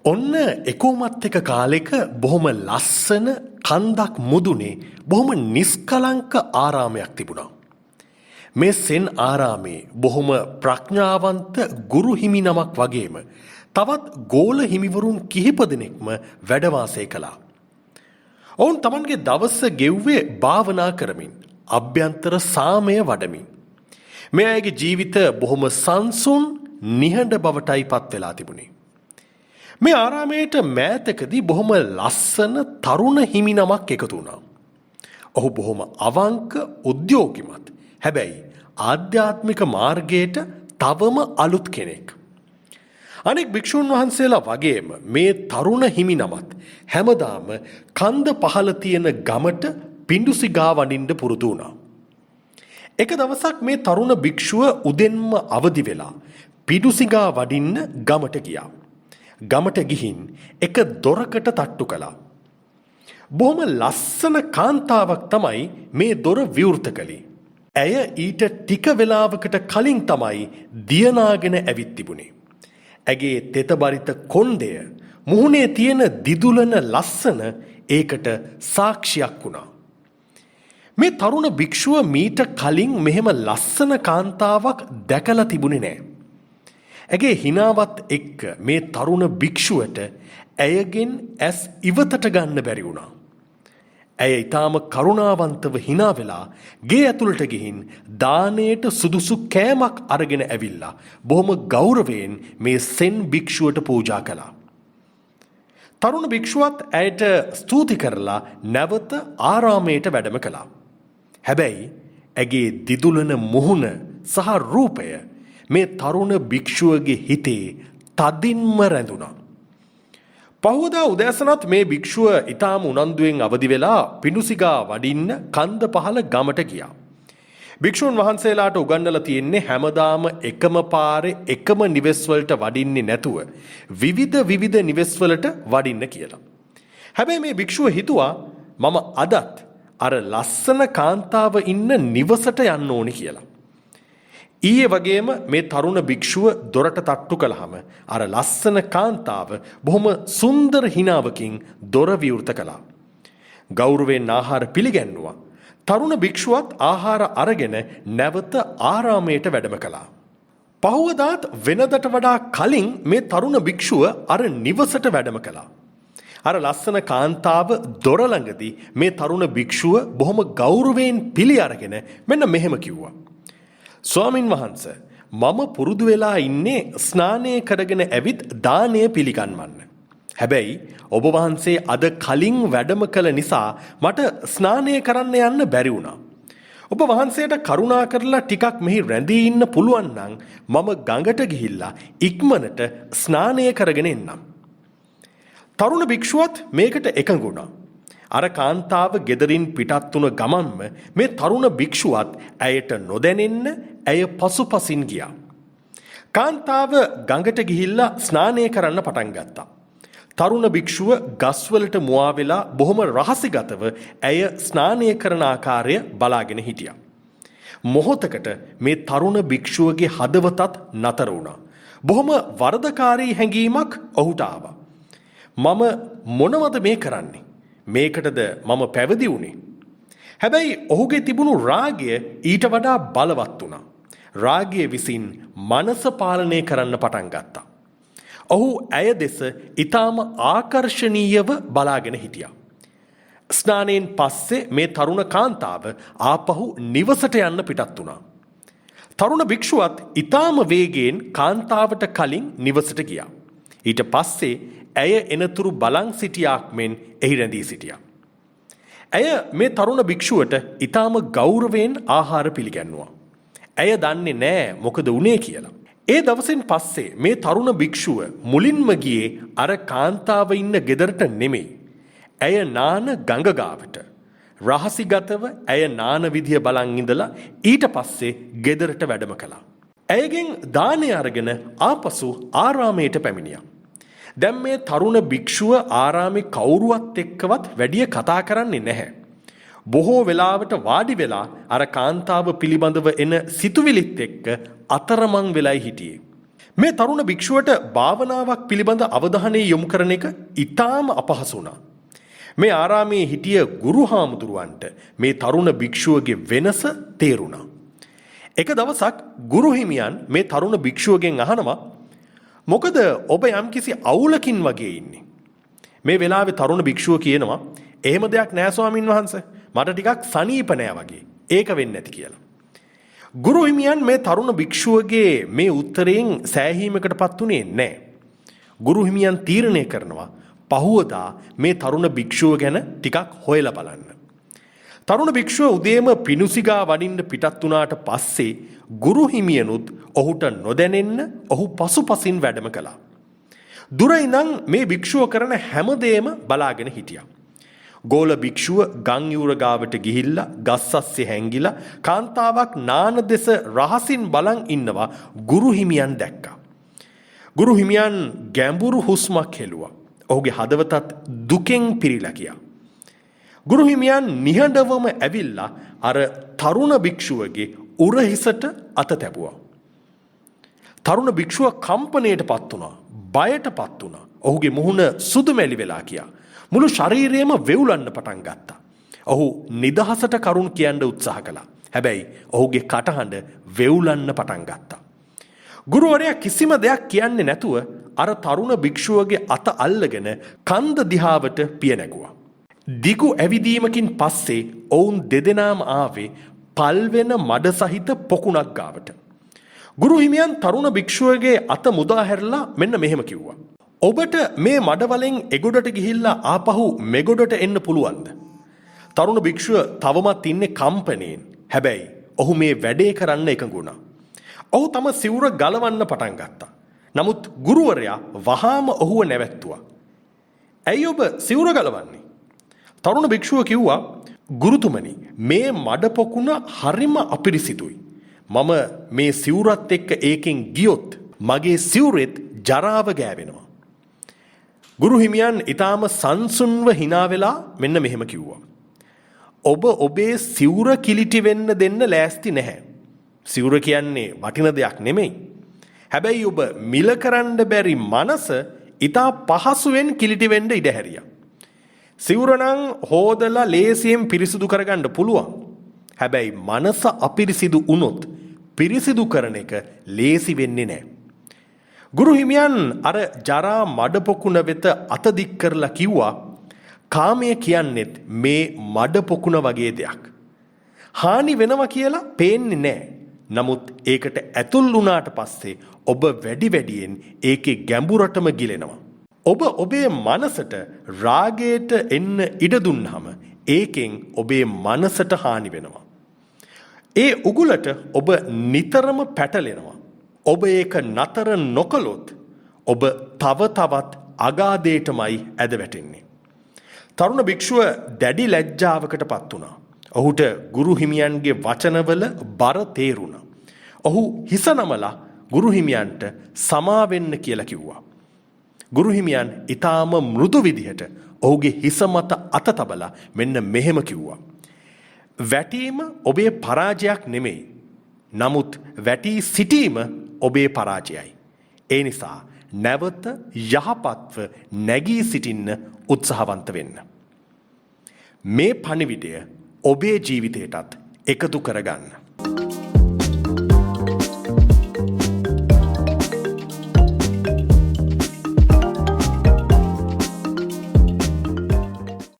ඔන්න එකෝමත් එක කාලෙක බොහොම ලස්සන කන්දක් මුදුනේ බොහොම නිස්කලංක ආරාමයක් තිබුණා. මේ සෙන් ආරාමේ බොහොම ප්‍රඥාවන්ත ගුරු හිමි නමක් වගේම තවත් ගෝල හිමිවරුන් කිහිප දෙනෙක්ම වැඩ වාසය කළා. ඔවුන් තමන්ගේ දවස ගෙව්වේ භාවනා කරමින්, අභ්‍යන්තර සාමය වඩමින්. මේ අයගේ ජීවිත බොහොම සංසුන් නිහඬ බවටයි පත් වෙලා තිබුණේ. මේ ආරාමයට මෑතකදී බොහොම ලස්සන තරුණ හිමි නමක් එකතු වුණා. ඔහු බොහොම අවංක උද්‍යෝගිමත්. හැබැයි ආධ්‍යාත්මික මාර්ගයට තවම අලුත් කෙනෙක්. අනෙක් භික්ෂුන් වහන්සේලා වගේම මේ තරුණ හිමි නමත් හැමදාම කන්ද පහළ තියෙන ගමට පිඬුසිඟා වඩින්න පුරුදු වුණා. එක දවසක් මේ තරුණ භික්ෂුව උදෙන්ම අවදි වෙලා පිඬුසිඟා වඩින්න ගමට ගියා. ගමට ගිහින් එක දොරකට තට්ටු කළා. බොහොම ලස්සන කාන්තාවක් තමයි මේ දොර විවෘත කළේ. ඇය ඊට ටික වෙලාවකට කලින් තමයි දියනාගෙන ඇවිත් තිබුණේ. ඇගේ තෙතබරිත කොණ්ඩය, මුහුණේ තියෙන දිදුලන ලස්සන ඒකට සාක්ෂියක් වුණා. මේ තරුණ භික්ෂුව මීට කලින් මෙහෙම ලස්සන කාන්තාවක් දැකලා තිබුණේ නැහැ. ඇගේ හිනාවත් එක්ක මේ තරුණ භික්ෂුවට ඇයගෙන් ඇස් ඉවතට ගන්න බැරි වුණා. ඇය ඊටාම කරුණාවන්තව hina වෙලා ගේ ඇතුළට ගිහින් දානයට සුදුසු කෑමක් අරගෙන ඇවිල්ලා බොහොම ගෞරවයෙන් මේ සෙන් භික්ෂුවට පූජා කළා. තරුණ භික්ෂුවත් ඇයට ස්තුති කරලා නැවත ආරාමයට වැඩම කළා. හැබැයි ඇගේ දිදුලන මුහුණ සහ රූපය මේ තරුණ භික්ෂුවගේ හිතේ තදින්ම රැඳුණා. පහුවදා උදෑසනත් මේ භික්ෂුව ඊටාම උනන්දුවෙන් අවදි වෙලා පිඬුසිඟා වඩින්න කන්ද පහළ ගමට ගියා. භික්ෂුන් වහන්සේලාට උගන්වලා තියෙන්නේ හැමදාම එකම පාරේ එකම නිවෙස් වලට වඩින්නේ නැතුව විවිධ නිවෙස් වලට වඩින්න කියලා. හැබැයි මේ භික්ෂුව හිතුවා මම අදත් අර ලස්සන කාන්තාව ඉන්න නිවසට යන්න ඕනි කියලා. ඊයේ වගේම මේ තරුණ භික්ෂුව දොරට තට්ටු කළාම අර ලස්සන කාන්තාව බොහොම සුන්දර හිනාවකින් දොර විවෘත කළා. ගෞරවයෙන් ආහාර පිළිගැන්නුවා. තරුණ භික්ෂුවත් ආහාර අරගෙන නැවත ආරාමයට වැඩම කළා. පහුවදාත් වෙනදට වඩා කලින් මේ තරුණ භික්ෂුව අර නිවසට වැඩම කළා. අර ලස්සන කාන්තාව දොර ළඟදී මේ තරුණ භික්ෂුව බොහොම ගෞරවයෙන් පිළි අරගෙන මෙන්න මෙහෙම කිව්වා. ස්වාමින් වහන්සේ, මම පුරුදු වෙලා ඉන්නේ ස්නානය කරගෙන ඇවිත් දානය පිළිගන්වන්න. හැබැයි ඔබ වහන්සේ අද කලින් වැඩම කළ නිසා මට ස්නානය කරන්න යන්න බැරි වුණා. ඔබ වහන්සේට කරුණා කරලා ටිකක් මෙහි රැඳී ඉන්න පුළුවන් නම් මම ගඟට ගිහිල්ලා ඉක්මනට ස්නානය කරගෙන එන්නම්. තරුණ භික්ෂුවත් මේකට එකඟ වුණා. අර කාන්තාව ගෙදරින් පිටත් වුණ ගමන්ම මේ තරුණ භික්ෂුවත් ඇයට නොදැනෙන්න ඇය පසුපසින් ගියා. කාන්තාව ගඟට ගිහිල්ලා ස්නානය කරන්න පටන් ගත්තා. තරුණ භික්ෂුව ගස්වලට මුවා වෙලා බොහොම රහසිගතව ඇය ස්නානය කරන ආකාරය බලාගෙන හිටියා. මොහොතකට මේ තරුණ භික්ෂුවගේ හදවතත් නතර වුණා. බොහොම වරදකාරී හැඟීමක් ඔහුට ආවා. මම මොනවද මේ කරන්නේ? මේකටද මම පැවිදි වුණේ? හැබැයි ඔහුගේ තිබුණු රාගය ඊට වඩා බලවත් වුණා. රාගය විසින් මනස පාලනය කරන්න පටන් ගත්තා. ඔහු ඇය දෙස ඊටාම ආකර්ශනීයව බලාගෙන හිටියා. ස්නානයෙන් පස්සේ මේ තරුණ කාන්තාව ආපහු නිවසට යන්න පිටත් වුණා. තරුණ භික්ෂුවත් ඊටාම වේගයෙන් කාන්තාවට කලින් නිවසට ගියා. ඊට පස්සේ ඇය එනතුරු බලන් සිටියාක් මෙන් එහි රැඳී සිටියා. ඇය මේ තරුණ භික්ෂුවට ඊටාම ගෞරවයෙන් ආහාර පිළිගැන්නුවා. ඇය දන්නේ නෑ මොකද වුණේ කියලා. ඒ දවසෙන් පස්සේ මේ තරුණ භික්ෂුව මුලින්ම ගියේ අර කාන්තාව ඉන්න ගෙදරට නෙමෙයි. ඇය නාන ගඟ ගාවට. රහසිගතව ඇය නාන විදිය බලන් ඉඳලා ඊට පස්සේ ගෙදරට වැඩම කළා. ඇයගෙන් දානය අරගෙන ආපසු ආරාමයට පැමිණියා. දැන් මේ තරුණ භික්ෂුව ආරාමේ කවුරුවත් එක්කවත් වැඩිය කතා කරන්නේ නැහැ. බොහෝ වෙලාවට වාඩි වෙලා අර කාන්තාව පිළිබඳව එන සිතුවිලිත් එක්ක අතරමං වෙලයි හිටියේ. මේ තරුණ භික්ෂුවට භාවනාවක් පිළිබඳ අවධානය යොමු කරන එක ඉතාම අපහසු වුණා. මේ ආරාමයේ හිටිය ගුරු හාමුදුරුවන්ට මේ තරුණ භික්ෂුවගේ වෙනස තේරුණා. එක දවසක් ගුරු හිමියන් මේ තරුණ භික්ෂුවගෙන් අහනවා, මොකද ඔබ යම්කිසි අවුලකින් වගේ ඉන්නේ? මේ වෙලාවේ තරුණ භික්ෂුව කියනවා, එහෙම දෙයක් නෑ ස්වාමින් වහන්සේ, මට ටිකක් සනීප නෑ වගේ. ඒක වෙන්නේ නැති කියලා. ගුරු හිමියන් මේ තරුණ භික්ෂුවගේ මේ උත්තරයෙන් සෑහීමකටපත් උනේ නැහැ. ගුරු හිමියන් තීරණය කරනවා පහුවදා මේ තරුණ භික්ෂුව ගැන ටිකක් හොයලා බලන්න. තරුණ භික්ෂුව උදේම පිණුසිගා වඩින්න පිටත් වුණාට පස්සේ ගුරු හිමියනුත් ඔහුට නොදැනෙන්න ඔහු පසුපසින් වැඩම කළා. දුර ඉඳන් මේ භික්ෂුව කරන හැමදේම බලාගෙන හිටියා. ගෝල භික්ෂුව ගම් යූර ගාවට ගිහිල්ලා ගස්සස්සේ හැංගිලා කාන්තාවක් නාන දෙස රහසින් බලන් ඉන්නවා ගුරු හිමියන් දැක්කා. ගුරු හිමියන් ගැඹුරු හුස්මක් හෙළුවා. ඔහුගේ හදවතත් දුකෙන් පිරීලා ගියා. ගුරු හිමියන් නිහඬවම ඇවිල්ලා අර තරුණ භික්ෂුවගේ උරහිසට අත තැබුවා. තරුණ භික්ෂුව කම්පණයටපත් වුණා, බයටපත් වුණා. ඔහුගේ මුහුණ සුදු මැලි වෙලා ගියා. මුළු ශරීරයම වෙවුලන්න පටන් ගත්තා. ඔහු නිදහසට කරුණ කියන්න උත්සාහ කළා. හැබැයි ඔහුගේ කටහඬ වෙවුලන්න පටන් ගත්තා. ගුරුවරයා කිසිම දෙයක් කියන්නේ නැතුව අර තරුණ භික්ෂුවගේ අත අල්ලගෙන කන්ද දිහාවට පිය නැගුවා. දිගු ඇවිදීමකින් පස්සේ ඔවුන් දෙදෙනාම ආවේ පල්වෙන මඩ සහිත පොකුණක් ගාවට. ගුරු හිමියන් තරුණ භික්ෂුවගේ අත මුදා හැරලා මෙන්න මෙහෙම කිව්වා. ඔබට මේ මඩවලෙන් එගොඩට ගිහිල්ලා ආපහු මෙගොඩට එන්න පුළුවන්ද? තරුණ භික්ෂුව තවමත් ඉන්නේ කම්පණයෙන්. හැබැයි ඔහු මේ වැඩේ කරන්න එකඟ වුණා. ඔහු තම සිවුර ගලවන්න පටන් ගත්තා. නමුත් ගුරුවරයා වහාම ඔහුව නැවැත්තුවා. ඇයි ඔබ සිවුර ගලවන්නේ? තරුණ භික්ෂුව කිව්වා, ගුරුතුමනි, මේ මඩ පොකුණ හරිම අපිරිසිදුයි. මම මේ සිවුරත් එක්ක ඒකෙන් ගියොත් මගේ සිවුරෙත් ජරාව ගෑවෙනවා. ගුරු හිමියන් ඊටාම සංසුන්ව hina වෙලා මෙන්න මෙහෙම කිව්වා. ඔබ ඔබේ සිවුර කිලිටි වෙන්න දෙන්න ලෑස්ති නැහැ. සිවුර කියන්නේ වටින දෙයක් නෙමෙයි. හැබැයි ඔබ මිල කරන්න බැරි මනස ඊටා පහසුවෙන් කිලිටි වෙන්න ඉඩ හැරියා. සිවුර නම් හොදලා ලේසියෙන් පිරිසිදු කරගන්න පුළුවන්. හැබැයි මනස අපිරිසිදු වුණොත් පිරිසිදු කරන එක ලේසි වෙන්නේ නැහැ. ගුරු හිමියන් අර ජරා මඩ පොකුණ වෙත අත දික් කරලා කිව්වා, කාමය කියන්නේත් මේ මඩ පොකුණ වගේ දෙයක්. හානි වෙනවා කියලා පේන්නේ නැහැ. නමුත් ඒකට ඇතුල් වුණාට පස්සේ ඔබ වැඩි වැඩියෙන් ඒකේ ගැඹුරටම ගිලෙනවා. ඔබ ඔබේ මනසට රාගයට එන්න ඉඩ දුන්නාම ඒකෙන් ඔබේ මනසට හානි වෙනවා. ඒ උගුලට ඔබ නිතරම පැටලෙනවා. ඔබ ඒක නතර නොකළොත් ඔබ තව තවත් අගාධයටමයි ඇද වැටෙන්නේ. තරුණ භික්ෂුව දැඩි ලැජ්ජාවකටපත් වුණා. ඔහුට ගුරු හිමියන්ගේ වචනවල බර තේරුණා. ඔහු හිස නමලා ගුරු හිමියන්ට සමා වෙන්න කියලා කිව්වා. ගුරු හිමියන් ඊටාම මෘදු විදිහට ඔහුගේ හිස මත අත තබලා මෙන්න මෙහෙම කිව්වා. වැටීම ඔබේ පරාජයක් නෙමෙයි. නමුත් වැටී සිටීම ඔබේ පරාජයයි. ඒ නිසා නැවත යහපත්ව නැගී සිටින්න උත්සාහවන්ත වෙන්න. මේ පණිවිඩය ඔබේ ජීවිතයටත් එකතු කරගන්න.